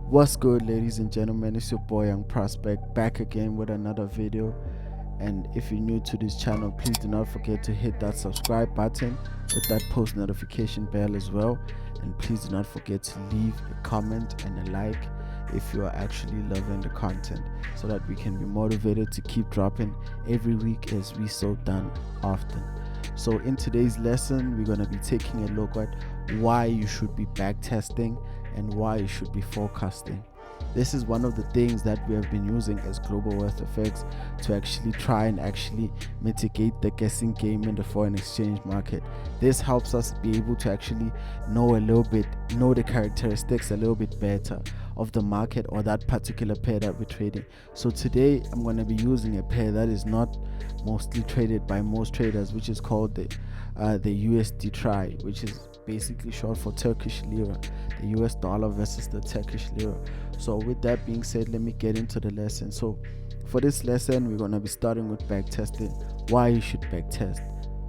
What's good, ladies and gentlemen? It's your boy Young Prospect back again with another video. And if you're new to this channel, please do not forget to hit that subscribe button with that post notification bell as well. And please do not forget to leave a comment and a like if you are actually loving the content, so that we can be motivated to keep dropping every week as we so done often. So in today's lesson, we're going to be taking a look at why you should be backtesting and why you should be forecasting. This is one of the things that we have been using as GLOBALWEALTHFX to actually try and mitigate the guessing game in the foreign exchange market. This helps us be able to actually know the characteristics a little bit better of the market or that particular pair that we're trading. So today I'm going to be using a pair that is not mostly traded by most traders, which is called the USDTRY, which is basically short for Turkish lira, the US dollar versus the Turkish lira. So with that being said, let me get into the lesson. So for this lesson, we're going to be starting with backtesting. Why you should backtest.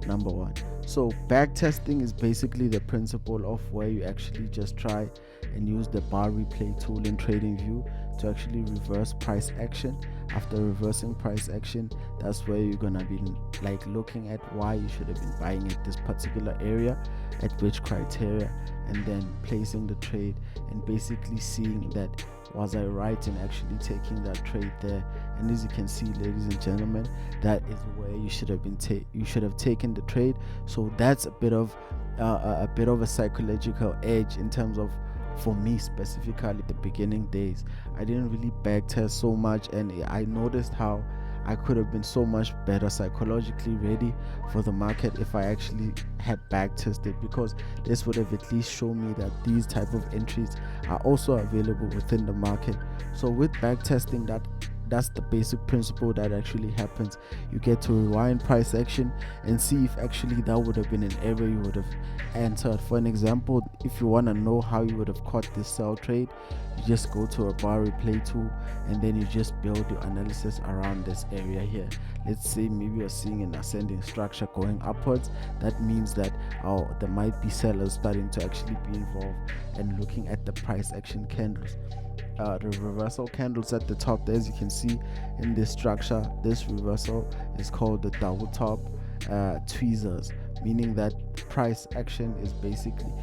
Number one, so backtesting is basically the principle of where you actually just try and use the bar replay tool in TradingView to actually reverse price action. After reversing price action, that's where you're gonna be like looking at why you should have been buying at this particular area, at which criteria, and then placing the trade and basically seeing that was I right in actually taking that trade there. And as you can see, ladies and gentlemen, that is where you should have been you should have taken the trade. So that's a bit of a psychological edge in terms of, for me specifically, the beginning days I didn't really backtest so much, and I noticed how I could have been so much better psychologically ready for the market if I actually had backtested, because this would have at least shown me that these type of entries are also available within the market. So with backtesting, that's the basic principle that actually happens. You get to rewind price action and see if actually that would have been an error you would have entered. For an example, if you want to know how you would have caught this sell trade, you just go to a bar replay tool and then you just build your analysis around this area here. Let's say maybe you're seeing an ascending structure going upwards. That means that there might be sellers starting to actually be involved and looking at the price action candles. The reversal candles at the top there, as you can see in this structure, this reversal is called the double top tweezers, meaning that price action is basically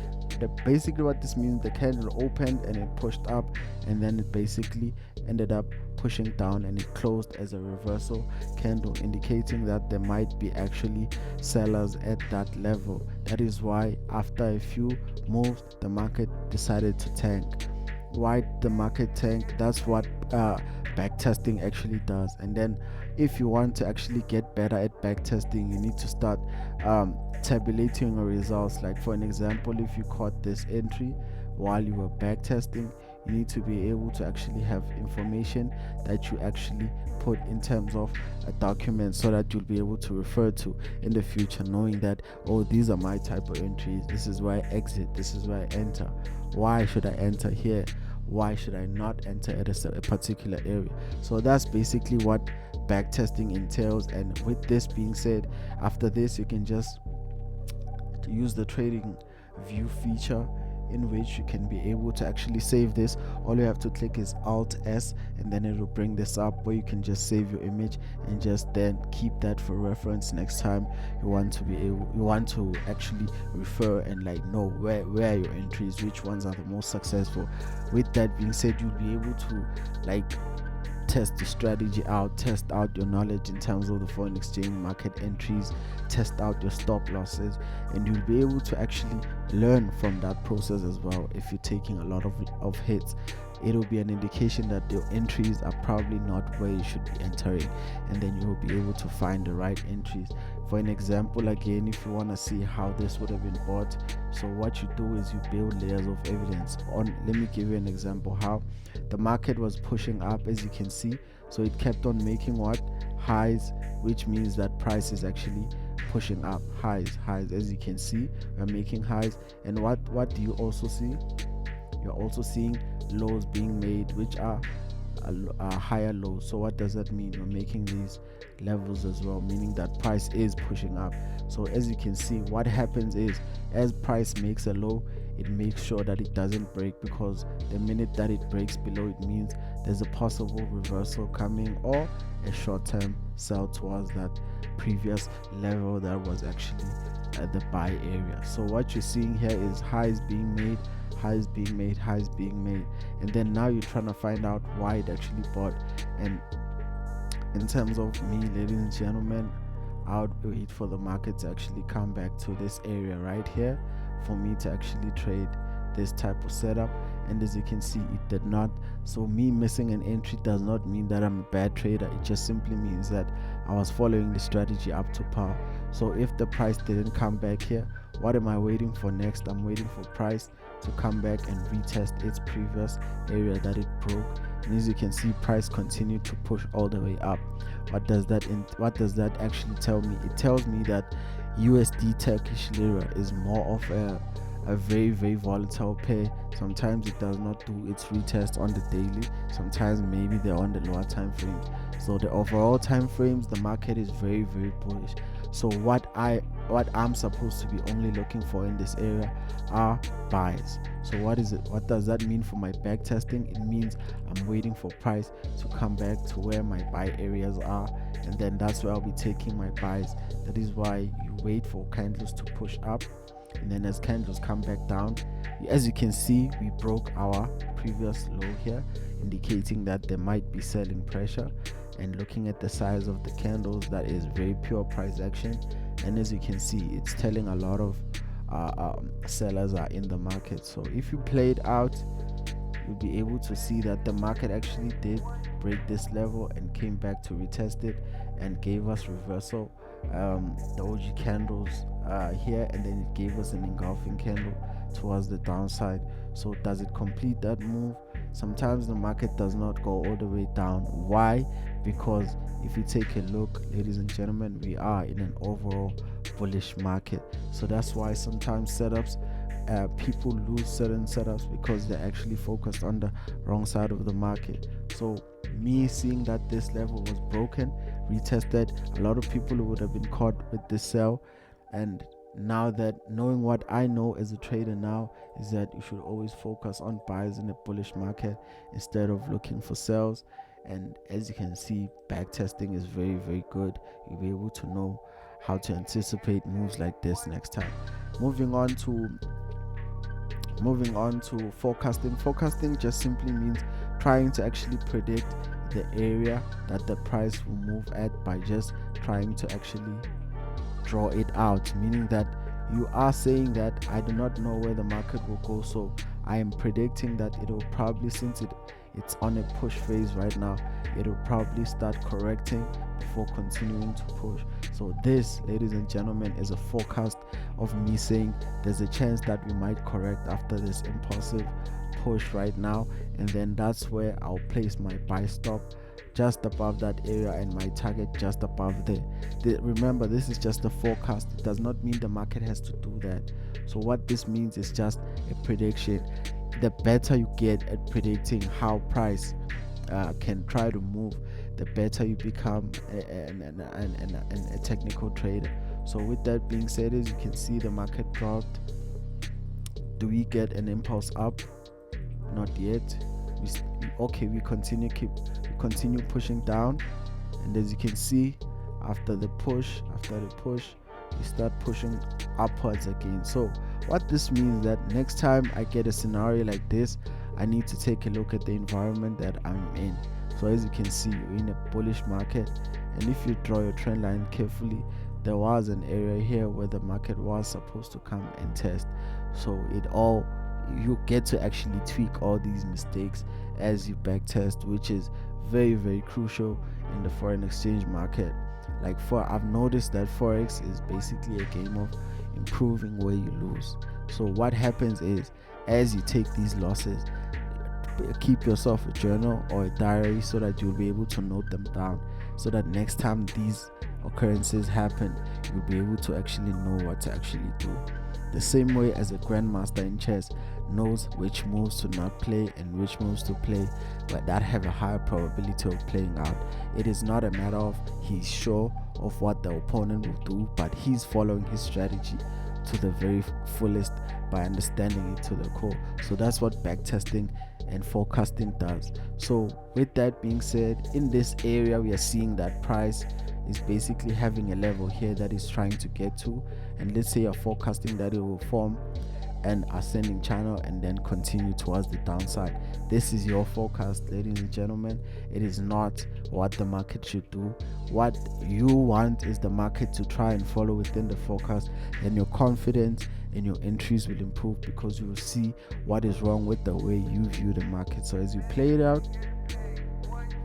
what this means. The candle opened and it pushed up, and then it basically ended up pushing down and it closed as a reversal candle, indicating that there might be actually sellers at that level. That is why after a few moves the market decided to tank. Why the market tank? That's what backtesting actually does. And then if you want to actually get better at backtesting, you need to start tabulating your results. Like for an example, if you caught this entry while you were backtesting, you need to be able to actually have information that you actually put in terms of a document, so that you'll be able to refer to in the future, knowing that, oh, these are my type of entries, this is where I exit, this is where I enter, why should I enter here, why should I not enter at a particular area. So that's basically what backtesting entails. And with this being said, after this you can just use the trading view feature, in which you can be able to actually save this. All you have to click is Alt S, and then it will bring this up where you can just save your image and just then keep that for reference next time you want to actually refer and like know where are your entries, which ones are the most successful. With that being said, you'll be able to like test the strategy out, test out your knowledge in terms of the foreign exchange market entries, test out your stop losses, and you'll be able to actually learn from that process as well. If you're taking a lot of hits, it'll be an indication that your entries are probably not where you should be entering, and then you will be able to find the right entries. For an example, again, if you want to see how this would have been bought, so what you do is you build layers of evidence on. Let me give you an example how the market was pushing up, as you can see. So it kept on making what? Highs, which means that price is actually pushing up. Highs, as you can see, we're making highs. And what do you also see? You're also seeing lows being made, which are a higher low. So what does that mean? We're making these levels as well, meaning that price is pushing up. So as you can see, what happens is, as price makes a low, it makes sure that it doesn't break, because the minute that it breaks below, it means there's a possible reversal coming, or a short-term sell towards that previous level that was actually at the buy area. So what you're seeing here is highs being made, highs being made, highs being made, and then now you're trying to find out why it actually bought. And in terms of me, ladies and gentlemen, I would wait for the market to actually come back to this area right here for me to actually trade this type of setup. And as you can see, it did not. So me missing an entry does not mean that I'm a bad trader. It just simply means that I was following the strategy up to par. So if the price didn't come back here, what am I waiting for next? I'm waiting for price to come back and retest its previous area that it broke. And as you can see, price continued to push all the way up. What does that actually tell me? It tells me that USD Turkish lira is more of a very, very volatile pair. Sometimes it does not do its retest on the daily, sometimes maybe they're on the lower time frames. So the overall time frames, the market is very, very bullish. So what I'm supposed to be only looking for in this area are buys. So what is it? What does that mean for my back testing? It means I'm waiting for price to come back to where my buy areas are, and then that's where I'll be taking my buys. That is why you wait for candles to push up, and then as candles come back down, as you can see, we broke our previous low here, indicating that there might be selling pressure. And looking at the size of the candles, that is very pure price action. And as you can see, it's telling a lot of sellers are in the market. So if you play it out, you'll be able to see that the market actually did break this level and came back to retest it and gave us reversal. The OG candles here, and then it gave us an engulfing candle towards the downside. So does it complete that move? Sometimes the market does not go all the way down. Why? Because if you take a look, ladies and gentlemen, we are in an overall bullish market. So that's why sometimes setups, people lose certain setups because they're actually focused on the wrong side of the market. So me seeing that this level was broken, retested, a lot of people would have been caught with this sell. And now that knowing what I know as a trader now is that you should always focus on buys in a bullish market instead of looking for sells. And as you can see, back testing is very, very good. You'll be able to know how to anticipate moves like this next time. Moving on to forecasting. Forecasting just simply means trying to actually predict the area that the price will move at by just trying to actually draw it out, meaning that you are saying that I do not know where the market will go, so I am predicting that it will probably, since it's on a push phase right now, it will probably start correcting before continuing to push. So this, ladies and gentlemen, is a forecast of me saying there's a chance that we might correct after this impulsive push right now, and then that's where I'll place my buy stop just above that area and my target just above there. Remember, this is just a forecast. It does not mean the market has to do that. So what this means is just a prediction. The better you get at predicting how price can try to move, the better you become a technical trader. So with that being said, as you can see, the market dropped. Do we get an impulse up? Not yet. We continue pushing down, and as you can see, after the push, we start pushing upwards again. So what this means that next time I get a scenario like this, I need to take a look at the environment that I'm in. So as you can see, we're in a bullish market, and if you draw your trend line carefully, there was an area here where the market was supposed to come and test. So you get to actually tweak all these mistakes as you backtest, which is very, very crucial in the foreign exchange market. I've noticed that Forex is basically a game of improving where you lose. So what happens is, as you take these losses, keep yourself a journal or a diary so that you'll be able to note them down, so that next time these occurrences happen, you'll be able to actually know what to actually do. The same way as a grandmaster in chess knows which moves to not play and which moves to play, but that have a higher probability of playing out. It is not a matter of he's sure of what the opponent will do, but he's following his strategy to the very fullest by understanding it to the core. So that's what backtesting and forecasting does. So with that being said, in this area we are seeing that price is basically having a level here that is trying to get to, and let's say you're forecasting that it will form an ascending channel and then continue towards the downside. This is your forecast, ladies and gentlemen. It is not what the market should do. What you want is the market to try and follow within the forecast, and your confidence and your entries will improve because you will see what is wrong with the way you view the market. So as you play it out,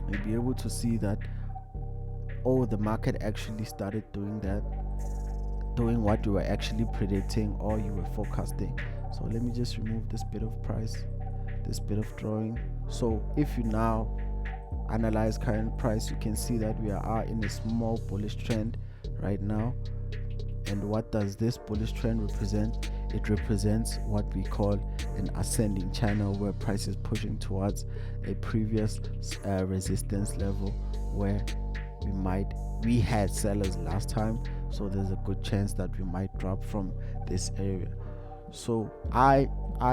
you'll be able to see that, oh, the market actually started doing that, doing what you were actually predicting or you were forecasting. So let me just remove this bit of price, this bit of drawing. So if you now analyze current price, you can see that we are in a small bullish trend right now. And what does this bullish trend represent? It represents what we call an ascending channel, where price is pushing towards a previous resistance level where we had sellers last time, so there's a good chance that we might drop from this area. So I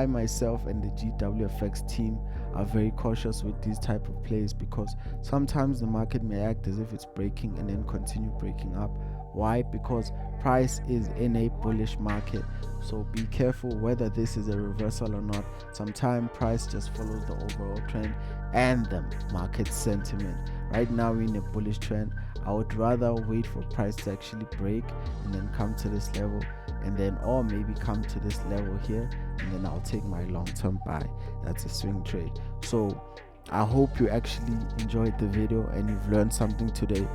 myself and the GLOBALWEALTHFX team are very cautious with these type of plays, because sometimes the market may act as if it's breaking and then continue breaking up. Why? Because price is in a bullish market, so be careful whether this is a reversal or not. Sometimes price just follows the overall trend and the market sentiment. Right now we're in a bullish trend. I would rather wait for price to actually break and then come to this level, and then or maybe come to this level here, and then I'll take my long-term buy. That's a swing trade. So I hope you actually enjoyed the video and you've learned something today,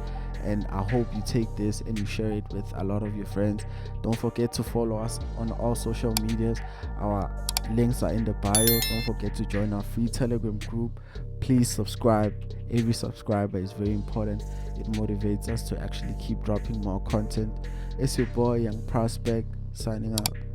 and I hope you take this and you share it with a lot of your friends. Don't forget to follow us on all social medias. Our links are in the bio. Don't forget to join our free Telegram group. Please subscribe. Every subscriber is very important. It motivates us to actually keep dropping more content. It's your boy Young Prospect signing out.